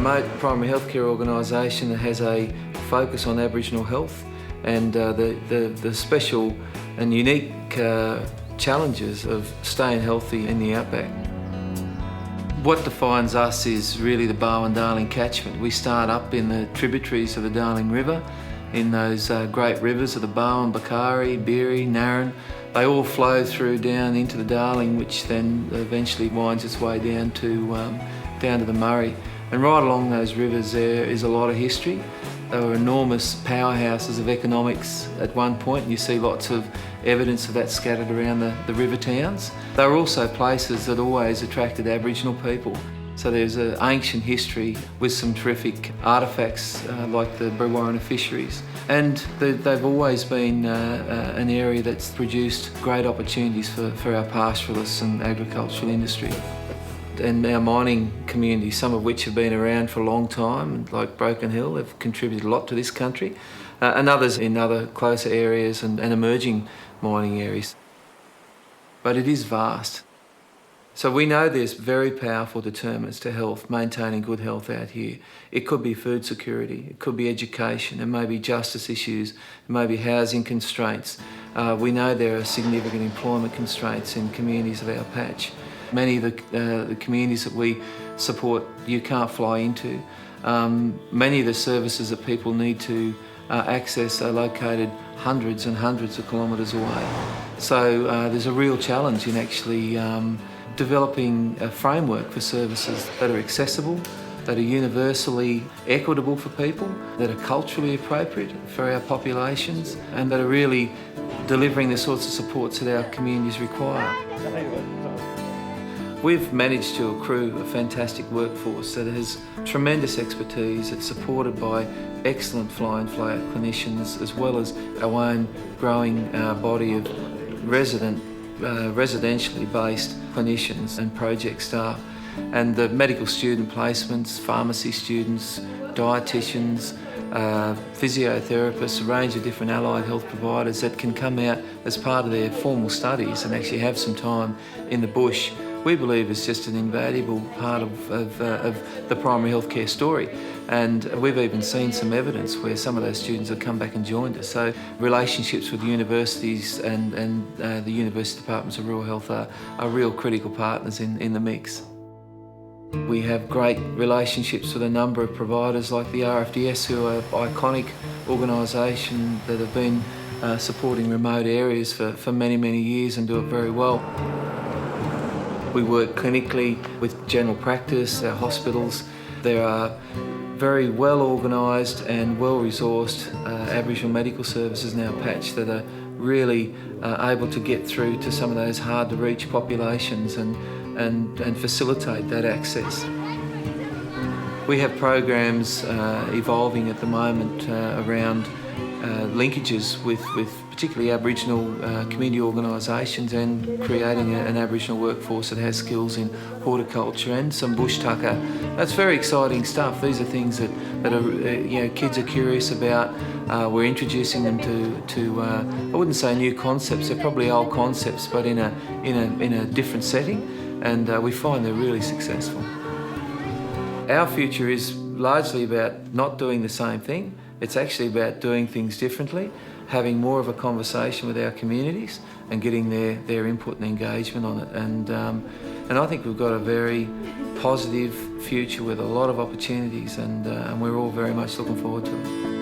remote primary healthcare organisation that has a focus on Aboriginal health and the special and unique challenges of staying healthy in the outback. What defines us is really the Barwon-Darling catchment. We start up in the tributaries of the Darling River, in those great rivers of the Barwon, Bakari, Beery, Narran. They all flow through down into the Darling, which then eventually winds its way down to the Murray. And right along those rivers there is a lot of history. They were enormous powerhouses of economics at one point, and you see lots of evidence of that scattered around the river towns. They were also places that always attracted Aboriginal people. So there's an ancient history with some terrific artefacts like the Brewarrina fisheries. And they've always been an area that's produced great opportunities for our pastoralists and agricultural industry. And our mining communities, some of which have been around for a long time, like Broken Hill, have contributed a lot to this country, and others in other closer areas and emerging mining areas. But it is vast. So we know there's very powerful determinants to health, maintaining good health out here. It could be food security, it could be education, it may be justice issues, it may be housing constraints. We know there are significant employment constraints in communities of our patch. Many of the communities that we support you can't fly into. Many of the services that people need to access are located hundreds and hundreds of kilometres away. So there's a real challenge in actually developing a framework for services that are accessible, that are universally equitable for people, that are culturally appropriate for our populations, and that are really delivering the sorts of supports that our communities require. We've managed to accrue a fantastic workforce that has tremendous expertise. It's supported by excellent fly-in fly-out clinicians, as well as our own growing body of residentially based clinicians and project staff. And the medical student placements, pharmacy students, dietitians, physiotherapists, a range of different allied health providers that can come out as part of their formal studies and actually have some time in the bush, we believe is just an invaluable part of the primary healthcare story. And we've even seen some evidence where some of those students have come back and joined us. So relationships with universities and the university departments of rural health are real critical partners in the mix. We have great relationships with a number of providers like the RFDS, who are an iconic organisation that have been supporting remote areas for many, many years and do it very well. We work clinically with general practice, our hospitals. There are very well organised and well-resourced Aboriginal medical services in our patch that are really able to get through to some of those hard-to-reach populations and facilitate that access. We have programs evolving at the moment around linkages with particularly Aboriginal community organisations and creating an Aboriginal workforce that has skills in horticulture and some bush tucker. That's very exciting stuff. These are things that are, kids are curious about. We're introducing them to I wouldn't say new concepts, they're probably old concepts, but in a different setting, and we find they're really successful. Our future is largely about not doing the same thing. It's actually about doing things differently, having more of a conversation with our communities and getting their input and engagement on it. And I think we've got a very positive future with a lot of opportunities, and we're all very much looking forward to it.